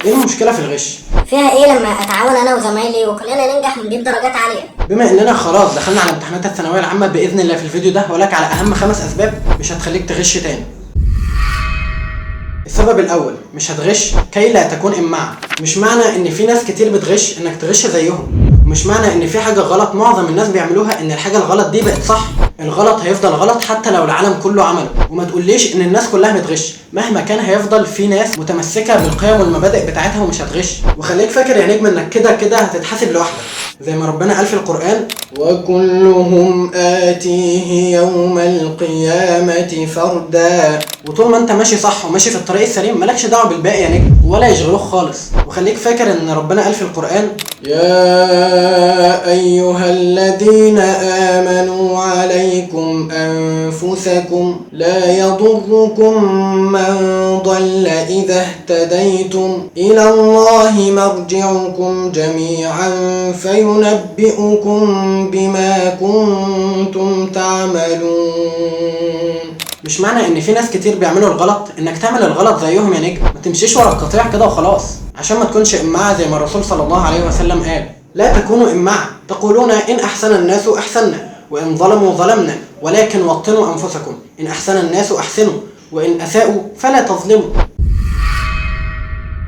ايه المشكله في الغش؟ فيها ايه لما اتعاون انا وزمايلي وكلنا ننجح ونجيب درجات عاليه؟ بما اننا خلاص دخلنا على امتحانات الثانويه العامه باذن الله، في الفيديو ده هقولك على اهم 5 اسباب مش هتخليك تغش تاني. السبب الاول، مش هتغش كي لا تكون امعة. مش معنى ان في ناس كتير بتغش انك تغش زيهم، ومش معنى ان في حاجه غلط معظم الناس بيعملوها ان الحاجه الغلط دي بقت صح. الغلط هيفضل غلط حتى لو العالم كله عمله، وما تقوليش ان الناس كلها بتغش، مهما كان هيفضل في ناس متمسكه بالقيم والمبادئ بتاعتها ومش هتغش. وخليك فاكر يا نجم انك كده كده هتتحاسب لوحدك، زي ما ربنا قال في القرآن: وكلهم آتيه يوم القيامة فردا. وطول ما انت ماشي صح وماشي في الطريق السليم مالكش دعوه بالباقي يا نجم، ولا يشغلوك خالص. وخليك فاكر ان ربنا قال في القرآن: يا ايها الذين آمنوا عليكم انفسكم لا يضركم من ضل اذا اهتديتم الى الله مرجعكم جميعا فينبئكم بما كنتم تعملون. مش معنى ان في ناس كتير بيعملوا الغلط انك تعمل الغلط زيهم يا نجم. ما تمشيش ورا القطيع كده وخلاص، عشان ما تكونش امعة زي ما الرسول صلى الله عليه وسلم قال: لا تكونوا امعة تقولون ان احسن الناس احسننا وان ظلموا ظلمنا ولكن وطنوا انفسكم، ان احسن الناس احسنوا وان اساءوا فلا تظلموا.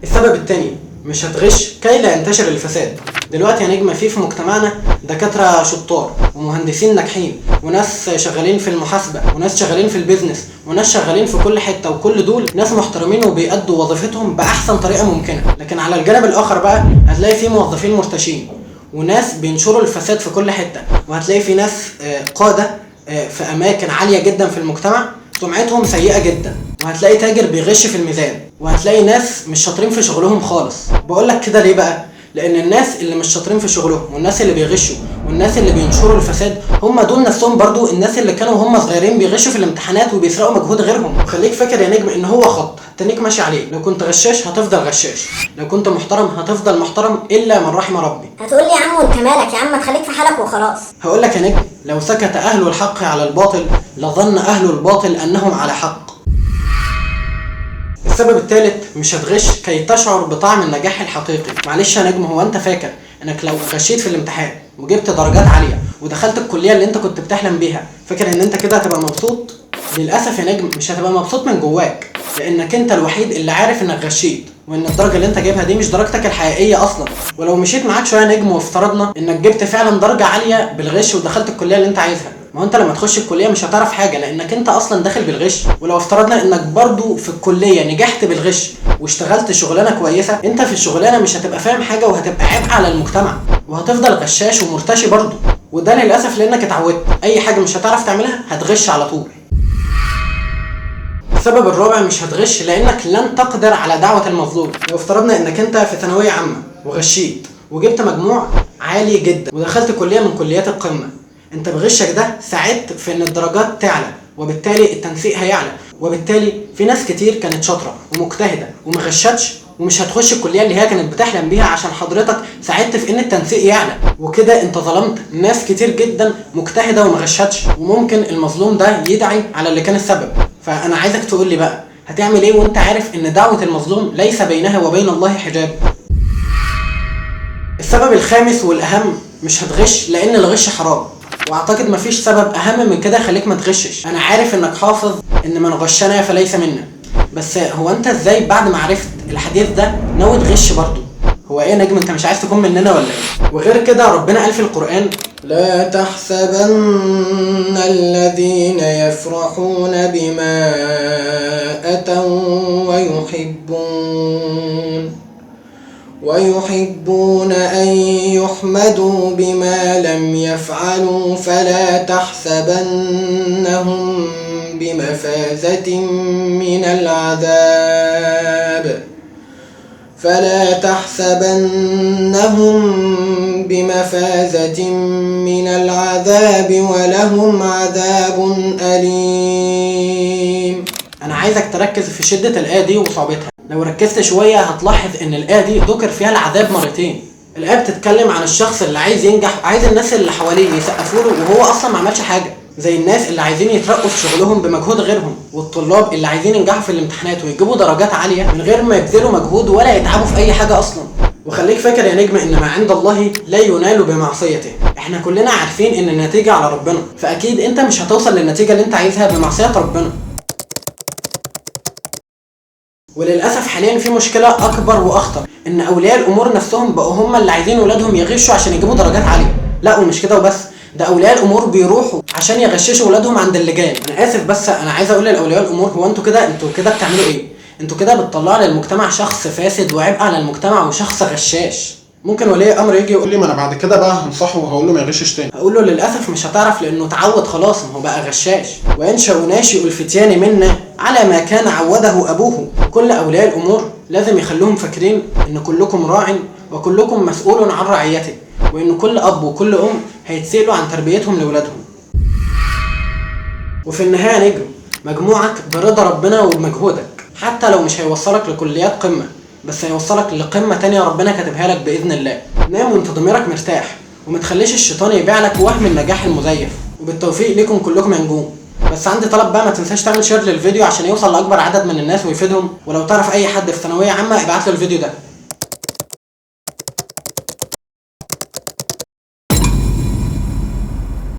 السبب الثاني، مش هتغش كي لا ينتشر الفساد. دلوقتي يا نجم في مجتمعنا دكاترة شطار ومهندسين ناجحين وناس شغالين في المحاسبة وناس شغالين في البيزنس وناس شغالين في كل حتة، وكل دول ناس محترمين وبيأدوا وظيفتهم بأحسن طريقة ممكنة. لكن على الجانب الآخر بقى هتلاقي في موظفين مرتشين وناس بينشروا الفساد في كل حتة، وهتلاقي في ناس قادة في أماكن عالية جدا في المجتمع سمعتهم سيئة جدا، وهتلاقي تاجر بيغش في الميزان، وهتلاقي ناس مش شاطرين في شغلهم خالص. بقولك كده ليه بقى؟ لان الناس اللي مش شاطرين في شغلهم والناس اللي بيغشوا والناس اللي بينشروا الفساد هم دول نفسهم برضو الناس اللي كانوا هم صغيرين بيغشوا في الامتحانات وبيسرقوا مجهود غيرهم. وخليك فاكر يا نجم ان هو خط هتنيك ماشي عليه، لو كنت غشاش هتفضل غشاش، لو كنت محترم هتفضل محترم الا من رحم ربي. هتقول لي يا عم وانت مالك يا عم، ما تخليك في حالك وخلاص. هقولك يا نجم، لو سكت اهل الحق على الباطل لظن اهل الباطل انهم على حق. السبب الثالث، مش هتغش كي تشعر بطعم النجاح الحقيقي. معلش يا نجم، هو انت فاكر انك لو غشيت في الامتحان وجبت درجات عالية ودخلت الكلية اللي انت كنت بتحلم بيها فاكر ان انت كده هتبقى مبسوط؟ للأسف يا نجم مش هتبقى مبسوط من جواك، لانك انت الوحيد اللي عارف انك غشيت وان الدرجة اللي انت جايبها دي مش درجتك الحقيقية اصلا. ولو مشيت معاك شوية نجم وافترضنا انك جبت فعلا درجة عالية بالغش ودخلت الكلية اللي انت عايزها، ما انت لما تخش الكليه مش هتعرف حاجه لانك انت اصلا داخل بالغش. ولو افترضنا انك برضو في الكليه نجحت بالغش واشتغلت شغلانه كويسه، انت في الشغلانه مش هتبقى فاهم حاجه وهتبقى عبء على المجتمع وهتفضل غشاش ومرتشي برضو. وده للاسف لانك اتعودت اي حاجه مش هتعرف تعملها هتغش على طول. السبب الرابع، مش هتغش لانك لن تقدر على دعوه المظلوم. لو افترضنا انك انت في ثانويه عامه وغشيت وجبت مجموع عالي جدا ودخلت كليه من كليات القمه، انت بغشك ده ساعدت في ان الدرجات تعلى وبالتالي التنسيق هيعلى، وبالتالي في ناس كتير كانت شاطره ومجتهده وما غشتش ومش هتخش الكليه اللي هي كانت بتحلم بيها عشان حضرتك ساعدت في ان التنسيق يعلى، وكده انت ظلمت ناس كتير جدا مجتهده وما غشتش، وممكن المظلوم ده يدعي على اللي كان السبب. فانا عايزك تقول لي بقى هتعمل ايه وانت عارف ان دعوه المظلوم ليس بينها وبين الله حجاب؟ السبب الخامس والاهم، مش هتغش لان الغش حرام، واعتقد مفيش سبب اهم من كده يخليك ما تغشش. انا عارف انك حافظ ان من غشنا فليس منا، بس هو انت ازاي بعد ما عرفت الحديث ده ناوي تغش برضه؟ هو ايه يا نجم، انت مش عايز تكون مننا ولا ايه؟ وغير كده ربنا قال في القرآن: لا تحسبن الذين يفرحون بما أتوا ويحبون أن يحمدوا بما لم يفعلوا فلا تحسبنهم بمفازة من العذاب ولهم عذاب أليم. أنا عايزك تركز في شدة الآية دي وصعوبتها. لو ركزت شوية هتلاحظ ان الآية دي ذكر فيها العذاب مرتين. الآية بتتكلم عن الشخص اللي عايز ينجح وعايز الناس اللي حواليه يسقفوا له وهو اصلا ما عملش حاجة، زي الناس اللي عايزين يترقوا في شغلهم بمجهود غيرهم، والطلاب اللي عايزين ينجحوا في الامتحانات ويجيبوا درجات عالية من غير ما يبذلوا مجهود ولا يتعبوا في اي حاجة اصلا. وخليك فاكر يا نجم ان ما عند الله لا ينال بمعصيته. احنا كلنا عارفين ان النتيجة على ربنا، فاكيد انت مش هتوصل للنتيجة اللي انت عايزها بمعصية ربنا. وللاسف حاليا في مشكله اكبر واخطر، ان اولياء الامور نفسهم بقوا هم اللي عايزين ولادهم يغشوا عشان يجيبوا درجات عاليه. لا ومش كده وبس، ده اولياء الامور بيروحوا عشان يغششوا ولادهم عند اللجان. انا اسف بس انا عايز اقول لاولياء الامور، هو انتوا كده بتعملوا ايه؟ انتوا كده بتطلعوا للمجتمع شخص فاسد وعبء على المجتمع وشخص غشاش. ممكن ولي امر يجي يقول قول لي ما انا بعد كده بقى هنصحه وهقول له ما يغشش تاني. هقول له للاسف مش هتعرف، لانه اتعود خلاص، ما هو بقى غشاش. وينشأ ناشئ الفتيان منا على ما كان عوده ابوه. كل اولياء الامور لازم يخلوهم فاكرين ان كلكم راع وكلكم مسؤول عن رعيته، وان كل اب وكل ام هيتسألوا عن تربيتهم لاولادهم. وفي النهايه نجم، مجموعك برضا ربنا وبمجهودك، حتى لو مش هيوصلك لكليات قمه، بس هيوصلك لقمه تانية ربنا كاتبها لك باذن الله. نام وانت ضميرك مرتاح، وما تخليش الشيطان يبيع لك وهم النجاح المزيف. وبالتوفيق ليكم كلكم يا نجوم. بس عندي طلب بقى، ما تنساش تعمل شير للفيديو عشان يوصل لاكبر عدد من الناس ويفيدهم. ولو تعرف اي حد في ثانويه عامه ابعت له الفيديو ده.